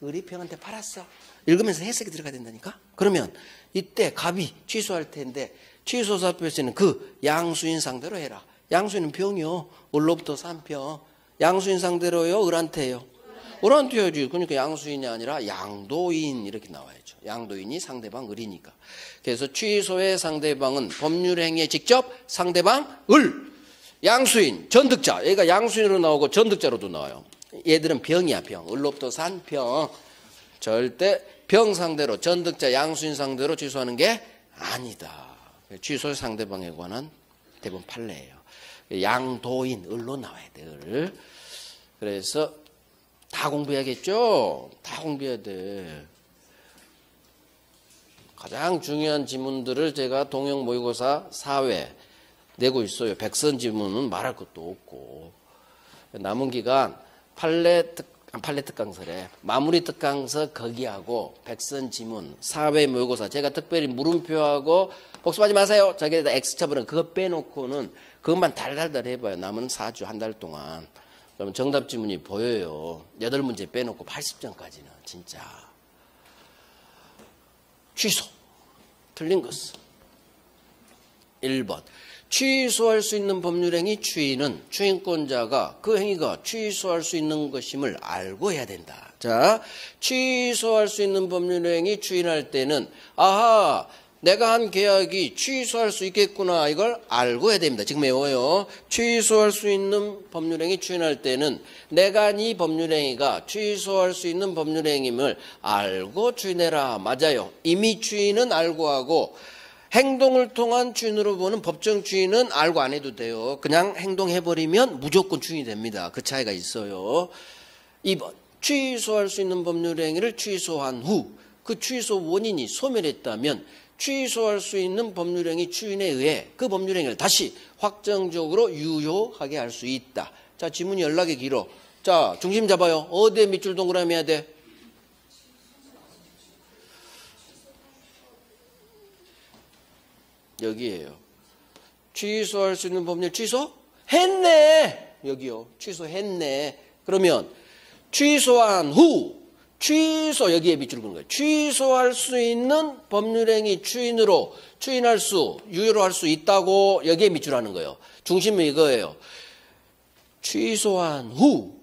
의리평한테 팔았어. 읽으면서 해석이 들어가야 된다니까. 그러면 이때 갑이 취소할 텐데 취소사표시는 그 양수인 상대로 해라. 양수인은 병이요. 을로부터 산평. 양수인 상대로요. 을한테요. 을한테 해야지. 그러니까 양수인이 아니라 양도인 이렇게 나와야죠. 양도인이 상대방 을이니까. 그래서 취소의 상대방은 법률행위에 직접 상대방 을. 양수인, 전득자. 얘가 양수인으로 나오고 전득자로도 나와요. 얘들은 병이야. 병. 을로부터 산 병. 절대 병 상대로, 전득자, 양수인 상대로 취소하는 게 아니다. 취소의 상대방에 관한 대부분 판례예요. 양도인, 을로 나와야 돼. 을. 그래서 다 공부해야겠죠? 다 공부해야 돼. 가장 중요한 지문들을 제가 동형 모의고사 4회 내고 있어요. 백선 지문은 말할 것도 없고. 남은 기간 판례 특강설에 마무리 특강서 거기하고 백선 지문 4회 모의고사 제가 특별히 물음표하고 복습하지 마세요. 저기에다 X처벌은 그거 빼놓고는 그것만 달달달 해봐요. 남은 4주 한 달 동안. 그러면 정답 지문이 보여요. 8문제 빼놓고 80점까지는 진짜. 취소. 틀린 것은 1번. 취소할 수 있는 법률행위 추인은 추인권자가 그 행위가 취소할 수 있는 것임을 알고 해야 된다. 자, 취소할 수 있는 법률행위 추인할 때는 내가 한 계약이 취소할 수 있겠구나 이걸 알고 해야 됩니다. 지금 외워요. 취소할 수 있는 법률행위 추인할 때는 내가 한 이 법률행위가 취소할 수 있는 법률행위임을 알고 추인해라. 맞아요. 이미 추인은 알고 하고 행동을 통한 추인으로 보는 법정 추인은 알고 안 해도 돼요. 그냥 행동해버리면 무조건 추인이 됩니다. 그 차이가 있어요. 2번. 취소할 수 있는 법률행위를 취소한 후 그 취소 원인이 소멸했다면 취소할 수 있는 법률행위 추인에 의해 그 법률행위를 다시 확정적으로 유효하게 할 수 있다. 자, 지문이 연락이 길어. 자, 중심 잡아요. 어디에 밑줄 동그라미 해야 돼? 여기에요. 취소할 수 있는 법률 취소? 취소했네. 여기요. 취소했네. 그러면 취소한 후 취소 여기에 밑줄을 그는 거예요. 취소할 수 있는 법률행위 추인으로 추인할 수 유효로 할 수 있다고 여기에 밑줄하는 거예요. 중심은 이거예요. 취소한 후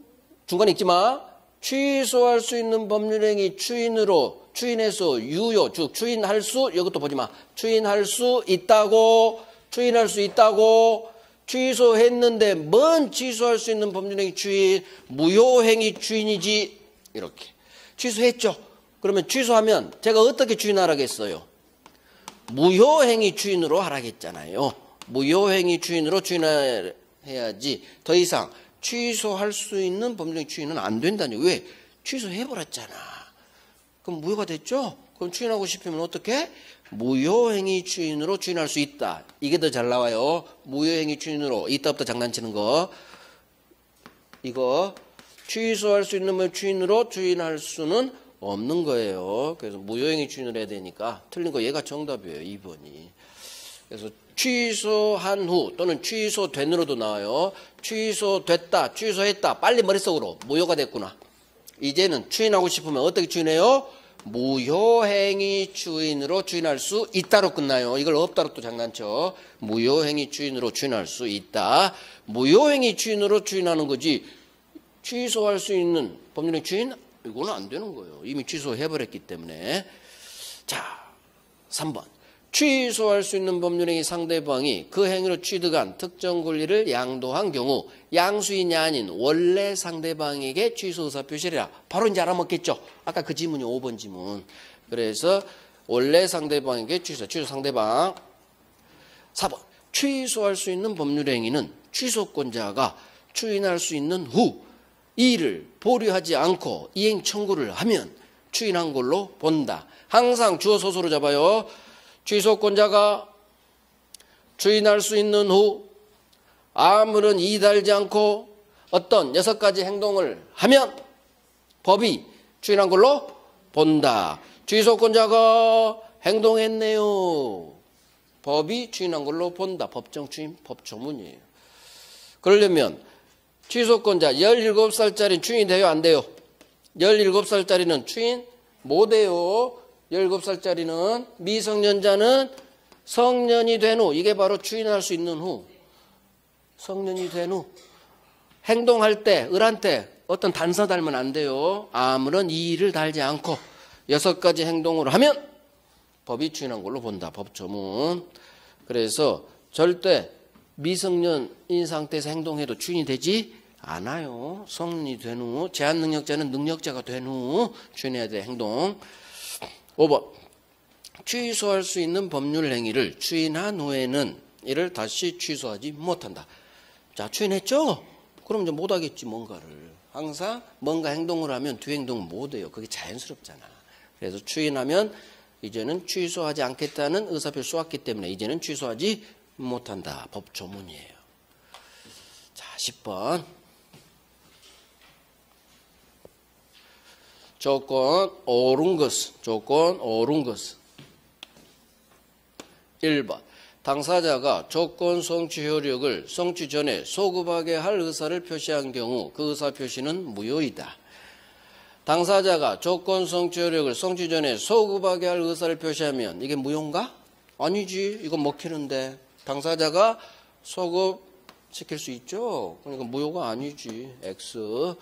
중간에 읽지 마. 취소할 수 있는 법률행위 추인으로 추인해서 유효 즉 추인할 수 이것도 보지 마. 추인할 수 있다고 추인할 수 있다고 취소했는데 뭔 취소할 수 있는 법률행위 추인 무효행위 추인이지 이렇게 취소했죠. 그러면 취소하면 제가 어떻게 추인하라겠어요? 무효행위 추인으로 하라겠잖아요. 무효행위 추인으로 추인해야지 더 이상 취소할 수 있는 법률행위 추인은 안 된다니. 왜? 취소해버렸잖아. 그럼 무효가 됐죠? 그럼 추인하고 싶으면 어떻게? 무효행위 추인으로 추인할 수 있다. 이게 더 잘 나와요. 무효행위 추인으로 있다 없다 장난치는 거. 이거 취소할 수 있는 걸 추인으로 추인할 수는 없는 거예요. 그래서 무효행위 추인을 해야 되니까 틀린 거 얘가 정답이에요. 2번이. 그래서 취소한 후 또는 취소된으로도 나와요. 취소됐다, 취소했다. 빨리 머릿속으로 무효가 됐구나. 이제는 추인하고 싶으면 어떻게 추인해요? 무효행위 추인으로 추인할 수 있다로 끝나요. 이걸 없다로 또 장난쳐. 무효행위 추인으로 추인할 수 있다. 무효행위 추인으로 추인하는 거지. 취소할 수 있는 법률행위 추인? 이거는 안 되는 거예요. 이미 취소해버렸기 때문에. 자, 3번. 취소할 수 있는 법률행위 상대방이 그 행위로 취득한 특정 권리를 양도한 경우 양수인이 아닌 원래 상대방에게 취소 의사 표시를 바로 이제 알아먹겠죠. 아까 그 지문이 5번 지문. 그래서 원래 상대방에게 취소 상대방. 4번. 취소할 수 있는 법률행위는 취소권자가 추인할 수 있는 후 이를 보류하지 않고 이행 청구를 하면 추인한 걸로 본다. 항상 주어 소수로 잡아요. 취소권자가 추인할 수 있는 후 아무런 이의 달지 않고 어떤 6가지 행동을 하면 법이 추인한 걸로 본다. 취소권자가 행동했네요. 법이 추인한 걸로 본다. 법정 추인, 법 조문이에요. 그러려면 취소권자 17살짜리 추인이 돼요? 안 돼요? 17살짜리는 추인 못 해요. 17살짜리는 미성년자는 성년이 된 후 이게 바로 추인할 수 있는 후 성년이 된 후 행동할 때 을한 때 어떤 단서 달면 안 돼요. 아무런 이의를 달지 않고 6가지 행동을 하면 법이 추인한 걸로 본다. 법조문. 그래서 절대 미성년인 상태에서 행동해도 추인이 되지 않아요. 성년이 된 후 제한 능력자는 능력자가 된 후 추인해야 돼. 행동. 5번. 취소할 수 있는 법률 행위를 추인한 후에는 이를 다시 취소하지 못한다. 자, 추인했죠? 그럼 이제 못하겠지, 뭔가를. 항상 뭔가 행동을 하면 뒤 행동은 못해요. 그게 자연스럽잖아. 그래서 추인하면 이제는 취소하지 않겠다는 의사표를 쏘았기 때문에 이제는 취소하지 못한다. 법 조문이에요. 자, 10번. 조건 옳은 것은 1번 당사자가 조건 성취 효력을 성취 전에 소급하게 할 의사를 표시한 경우 그 의사 표시는 무효이다. 당사자가 조건 성취 효력을 성취 전에 소급하게 할 의사를 표시하면 이게 무효인가? 아니지. 이거 먹히는데 당사자가 소급시킬 수 있죠. 그러니까 무효가 아니지. X.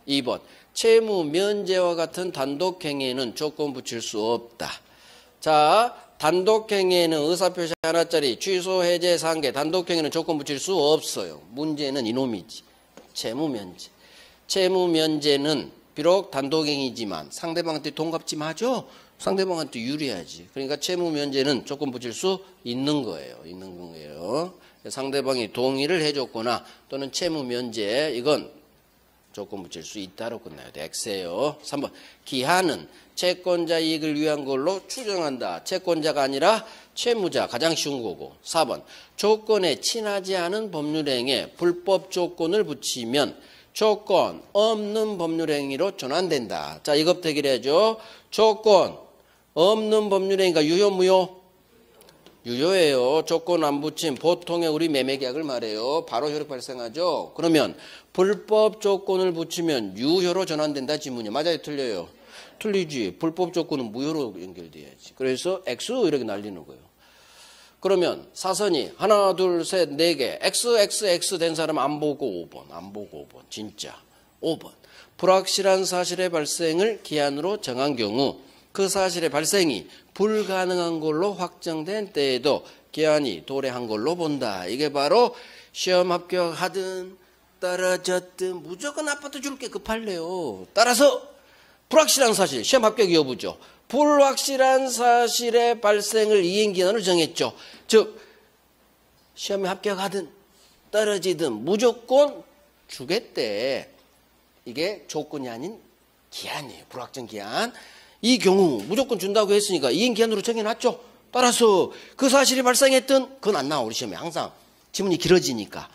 2번 채무 면제와 같은 단독행위에는 조건 붙일 수 없다. 자, 단독행위에는 의사표시 하나짜리 취소 해제 상계 단독행위는 조건 붙일 수 없어요. 문제는 이놈이지. 채무면제. 채무면제는 비록 단독행위지만 상대방한테 돈 갚지 마죠. 상대방한테 유리하지. 그러니까 채무면제는 조건 붙일 수 있는 거예요. 상대방이 동의를 해줬거나 또는 채무면제 이건 조건 붙일 수 있다로 끝나야 돼. X예요. 3번. 기한은 채권자 이익을 위한 걸로 추정한다. 채권자가 아니라 채무자. 가장 쉬운 거고. 4번. 조건에 친하지 않은 법률행위에 불법 조건을 붙이면 조건 없는 법률행위로 전환된다. 자, 이것 대결해야죠. 조건 없는 법률행위가 유효 무효? 유효해요. 조건 안 붙인 보통의 우리 매매계약을 말해요. 바로 효력 발생하죠. 그러면 불법 조건을 붙이면 유효로 전환된다 지문이요. 맞아요? 틀려요? 틀리지. 불법 조건은 무효로 연결돼야지. 그래서 X 이렇게 날리는 거예요. 그러면 사선이 하나, 둘, 셋, 네 개. XXX 된 사람 안 보고 5번. 안 보고 5번. 진짜. 5번. 불확실한 사실의 발생을 기한으로 정한 경우 그 사실의 발생이 불가능한 걸로 확정된 때에도 기한이 도래한 걸로 본다. 이게 바로 시험 합격하든 떨어졌든 무조건 아파트 줄게 급할래요. 따라서 불확실한 사실, 시험 합격 여부죠. 불확실한 사실의 발생을 이행기한으로 정했죠. 즉 시험에 합격하든 떨어지든 무조건 주겠대. 이게 조건이 아닌 기한이에요. 불확정 기한. 이 경우 무조건 준다고 했으니까 이행기한으로 정해놨죠. 따라서 그 사실이 발생했던 그건 안 나와. 우리 시험에 항상 지문이 길어지니까.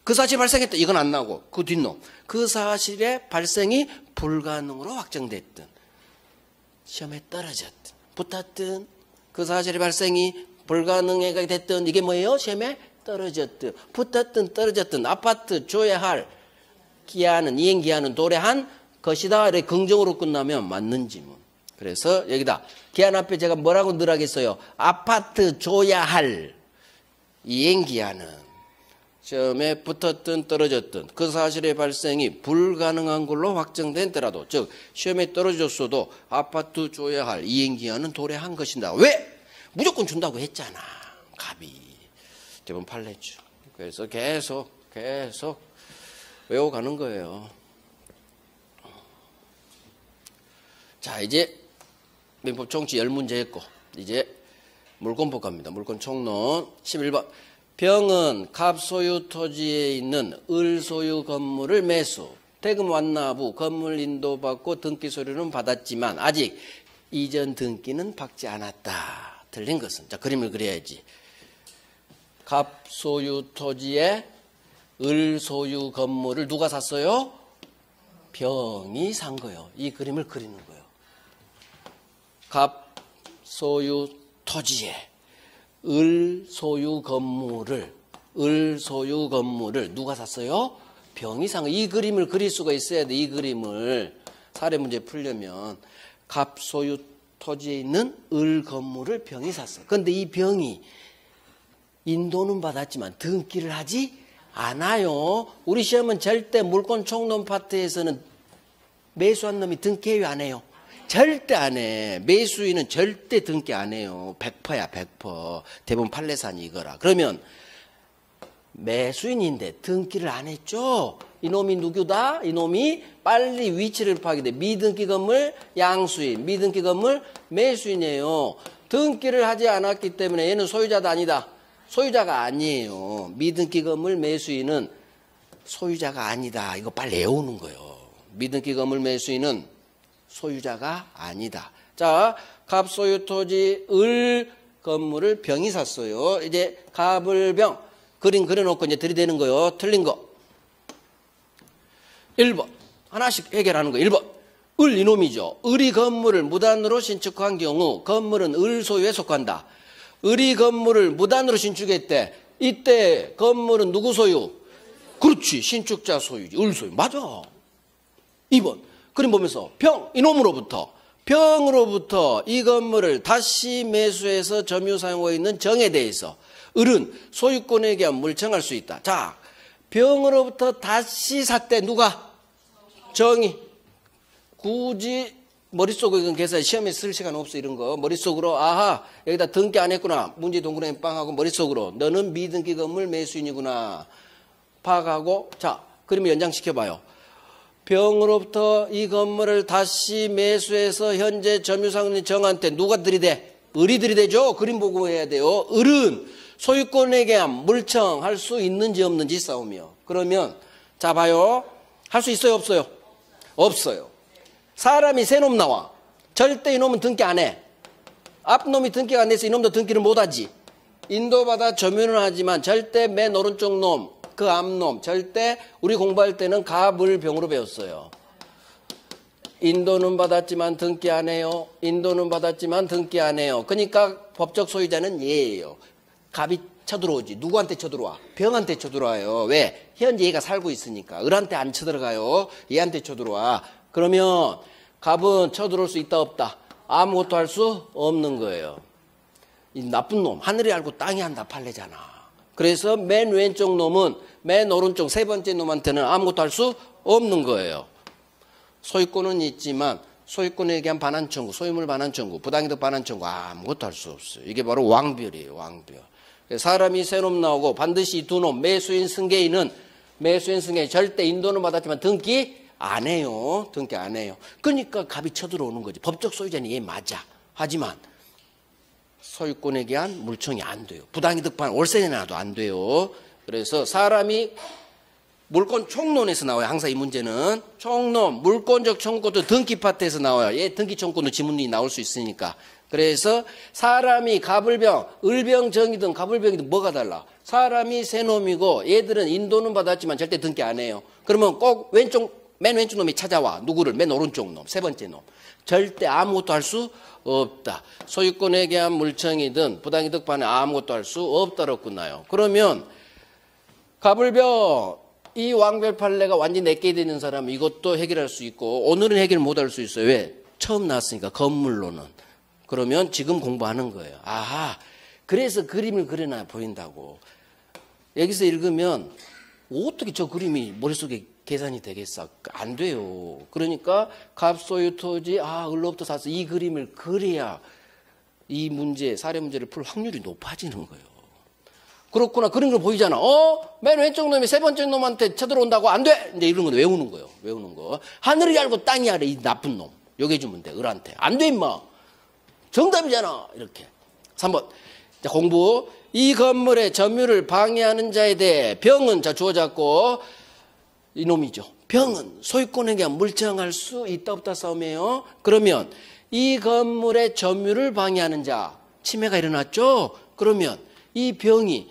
그 사실이 발생했던 이건 안 나오고 그 뒷놈. 그 사실의 발생이 불가능으로 확정됐든 시험에 떨어졌든 붙었든 그 사실의 발생이 불가능하게 됐든 이게 뭐예요? 시험에 떨어졌든 붙었든 떨어졌든 아파트 줘야 할 기한은 이행기한은 도래한 것이다. 이렇게 긍정으로 끝나면 맞는 지문. 그래서 여기다 기한 앞에 제가 뭐라고 늘 하겠어요? 아파트 줘야 할 이행기한은 시험에 붙었든 떨어졌든 그 사실의 발생이 불가능한 걸로 확정된 때라도 즉 시험에 떨어졌어도 아파트 줘야 할 이행기한은 도래한 것이다. 왜? 무조건 준다고 했잖아. 갑이. 대부분 판례죠. 그래서 계속 외워가는 거예요. 자, 이제 민법 총칙 10문제 했고 이제 물권법 갑니다. 물권 총론 11번. 병은 갑소유 토지에 있는 을소유 건물을 매수, 대금 완납 후 건물 인도받고 등기 서류는 받았지만 아직 이전 등기는 받지 않았다. 틀린 것은 자 그림을 그려야지. 갑소유 토지에 을소유 건물을 누가 샀어요? 병이 산 거예요. 이 그림을 그리는 거예요. 갑소유 토지에 을소유 건물을 누가 샀어요? 병이 산 거예요. 이 그림을 그릴 수가 있어야 돼. 이 그림을 사례 문제 풀려면 갑소유 토지에 있는 을 건물을 병이 샀어요. 그런데 이 병이 인도는 받았지만 등기를 하지 않아요. 우리 시험은 절대 물권 총론 파트에서는 매수한 놈이 등기해요, 안 해요? 절대 안 해. 매수인은 절대 등기 안 해요. 100%야, 100%. 대부분 판례산이 이거라. 그러면 매수인인데 등기를 안 했죠? 이놈이 누구다? 이놈이 빨리 위치를 파악해야 돼. 미등기 건물 양수인, 미등기 건물 매수인이에요. 등기를 하지 않았기 때문에 얘는 소유자도 아니다. 소유자가 아니에요. 미등기 건물 매수인은 소유자가 아니다. 이거 빨리 외우는 거예요. 미등기 건물 매수인은 소유자가 아니다. 자, 갑소유 토지 을 건물을 병이 샀어요. 이제 갑을 병 그림 그려놓고 이제 들이대는 거요. 틀린 거. 1번. 하나씩 해결하는 거. 1번. 을 이놈이죠. 을이 건물을 무단으로 신축한 경우 건물은 을 소유에 속한다. 을이 건물을 무단으로 신축했대. 이때 건물은 누구 소유? 그렇지. 신축자 소유지. 을 소유. 맞아. 2번. 그림 보면서 병 이놈으로부터 병으로부터 이 건물을 다시 매수해서 점유 사용하고 있는 정에 대해서 을은 소유권에 대한 물청할 수 있다. 자, 병으로부터 다시 샀대. 누가? 정이. 굳이 머릿속에 이건 계산 시험에 쓸 시간 없어 이런 거. 머릿속으로 아하 여기다 등기 안 했구나. 문제 동그라미 빵하고 머릿속으로 너는 미등기 건물 매수인이구나. 파악하고 자 그러면 연장시켜봐요. 병으로부터 이 건물을 다시 매수해서 현재 점유상인 정한테 누가 들이대? 을이 들이대죠. 그림 보고 해야 돼요. 을은 소유권에 대한 물청할 수 있는지 없는지 싸우며. 그러면 자 봐요. 할 수 있어요 없어요? 없어요. 사람이 세 놈 나와. 절대 이놈은 등기 안 해. 앞놈이 등기가 안 돼서 이놈도 등기를 못하지. 인도받아 점유는 하지만 절대 맨 오른쪽 놈, 그 앞놈 절대 우리 공부할 때는 갑을 병으로 배웠어요. 인도는 받았지만 등기 안 해요. 인도는 받았지만 등기 안 해요. 그러니까 법적 소유자는 얘예요. 갑이 쳐들어오지. 누구한테 쳐들어와? 병한테 쳐들어와요. 왜? 현재 얘가 살고 있으니까. 을한테 안 쳐들어가요. 얘한테 쳐들어와. 그러면 갑은 쳐들어올 수 있다 없다? 아무것도 할 수 없는 거예요. 이 나쁜 놈. 하늘이 알고 땅이 한다 판례잖아. 그래서 맨 왼쪽 놈은 맨 오른쪽 세 번째 놈한테는 아무것도 할 수 없는 거예요. 소유권은 있지만 소유권에 대한 반환 청구, 소유물 반환 청구, 부당이득 반환 청구 아무것도 할 수 없어요. 이게 바로 왕별이에요. 왕별. 사람이 세 놈 나오고 반드시 두 놈, 매수인 승계인은 절대 인도는 받았지만 등기 안 해요. 등기 안 해요. 그러니까 갑이 쳐들어오는 거지. 법적 소유자는 얘 맞아. 하지만 소유권에 대한 물청이 안 돼요. 부당이득 반환 월세 내놔도 안 돼요. 그래서 사람이 물권 총론에서 나와요. 항상 이 문제는 총론, 물권적 청구권도 등기 파트에서 나와요. 얘 등기 청구권도 지문이 나올 수 있으니까. 그래서 사람이 갑을병, 을병정이든 갑을병이든 뭐가 달라? 사람이 세 놈이고 얘들은 인도는 받았지만 절대 등기 안 해요. 그러면 꼭 맨 왼쪽 놈이 찾아와. 누구를? 맨 오른쪽 놈, 세 번째 놈. 절대 아무것도 할 수 없다. 소유권에 대한 물청이든 부당이득 반환 아무것도 할 수 없다로 끝나요. 그러면 갑을병 이 왕별 판례가 완전히 내게 되는 사람은 이것도 해결할 수 있고 오늘은 해결 못할 수 있어요. 왜? 처음 나왔으니까 건물로는. 그러면 지금 공부하는 거예요. 아하, 그래서 그림을 그려놔야 보인다고. 여기서 읽으면 어떻게 저 그림이 머릿속에 계산이 되겠어? 안 돼요. 그러니까 갑소유 토지, 을로부터 사서 이 그림을 그려야 이 문제, 사례 문제를 풀 확률이 높아지는 거예요. 그렇구나. 그런 거 보이잖아. 맨 왼쪽 놈이 세 번째 놈한테 쳐들어온다고 안 돼! 이제 이런 거 외우는 거예요. 외우는 거. 하늘이 알고 땅이 알아. 이 나쁜 놈. 요게주면 돼. 을한테. 안 돼, 임마. 정답이잖아. 이렇게. 3번. 자, 공부. 이 건물의 점유를 방해하는 자에 대해 병은 자 주어 잡고 이놈이죠. 병은 소유권에게 물청할 수 있다 없다 싸움이에요. 그러면 이 건물의 점유를 방해하는 자 침해가 일어났죠. 그러면 이 병이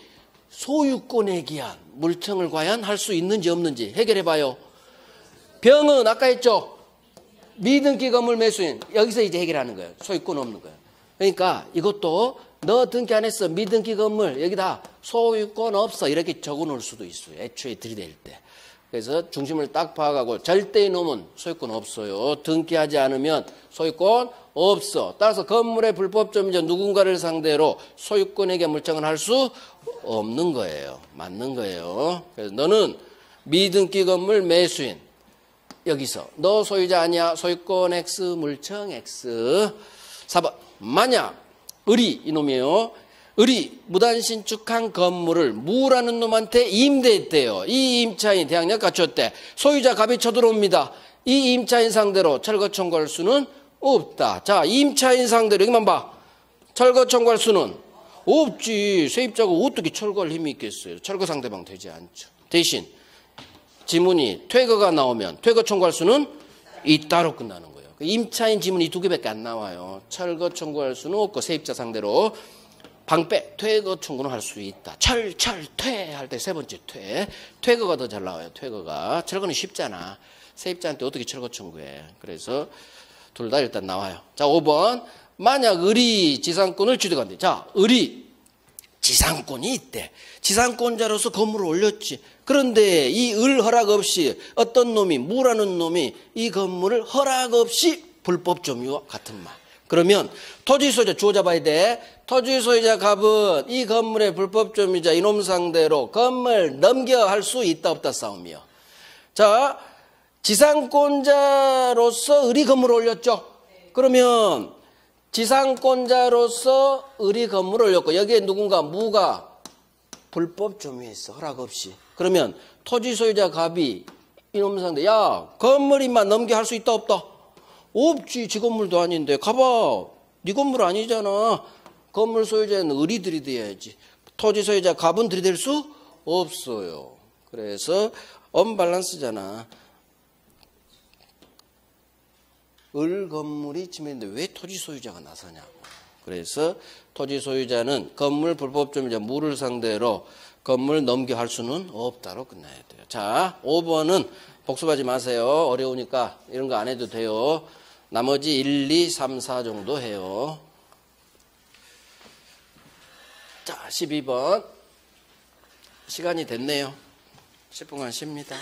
소유권에 기한 물청을 과연 할 수 있는지 없는지 해결해 봐요. 병은 아까 했죠. 미등기 건물 매수인. 여기서 이제 해결하는 거예요. 소유권 없는 거예요. 그러니까 이것도 너 등기 안 했어. 미등기 건물 여기다 소유권 없어. 이렇게 적어 놓을 수도 있어요. 애초에 들이댈 때. 그래서 중심을 딱 파악하고 절대의 놈은 소유권 없어요. 등기하지 않으면 소유권 없어. 따라서 건물의 불법 점유자 누군가를 상대로 소유권에게 물청을 할 수 없는 거예요. 맞는 거예요. 그래서 너는 미등기 건물 매수인. 여기서 너 소유자 아니야. 소유권 X, 물청 X. 4번. 만약 을이 이놈이에요. 을이 무단 신축한 건물을 무라는 놈한테 임대했대요. 이 임차인 대항력 갖췄대. 소유자 갑이 쳐들어옵니다. 이 임차인 상대로 철거 청구할 수는 없다. 자, 임차인 상대로 여기만 봐. 철거 청구할 수는 없지. 세입자가 어떻게 철거할 힘이 있겠어요. 철거 상대방 되지 않죠. 대신 지문이 퇴거가 나오면 퇴거 청구할 수는 있다로 끝나는 거예요. 임차인 지문이 두 개밖에 안 나와요. 철거 청구할 수는 없고 세입자 상대로 방패, 퇴거 청구는 할 수 있다. 퇴 할 때 세 번째 퇴거가 더 잘 나와요. 퇴거가. 철거는 쉽잖아. 세입자한테 어떻게 철거 청구해. 그래서 둘 다 일단 나와요. 자, 5번. 만약 을이 지상권을 취득한대. 자, 을이 지상권이 있대. 지상권자로서 건물을 올렸지. 그런데 이 을 허락 없이 어떤 놈이, 무라는 놈이 이 건물을 허락 없이 불법 점유와 같은 말. 그러면 토지 소유자 주어 잡아야 돼. 토지 소유자 갑은 이 건물의 불법 점유자 이놈 상대로 건물 넘겨 할 수 있다 없다 싸움이요. 자, 지상권자로서 을이 건물을 올렸죠. 그러면 지상권자로서 을이 건물을 올렸고 여기에 누군가 무가 불법 점유했어. 허락 없이. 그러면 토지 소유자 갑이 이놈 상대 야 건물이만 넘겨 할 수 있다 없다? 없지. 지 건물도 아닌데. 가봐. 네 건물 아니잖아. 건물 소유자는 을이 들이대야지. 토지 소유자 갑은 들이댈 수 없어요. 그래서 언밸런스잖아. 을 건물이 침해인데 왜 토지 소유자가 나서냐고. 그래서 토지 소유자는 건물 불법점이자 물을 상대로 건물 넘겨 할 수는 없다로 끝나야 돼요. 자, 5번은 복습하지 마세요. 어려우니까 이런 거 안 해도 돼요. 나머지 1, 2, 3, 4 정도 해요. 자, 12번. 시간이 됐네요. 10분간 쉽니다.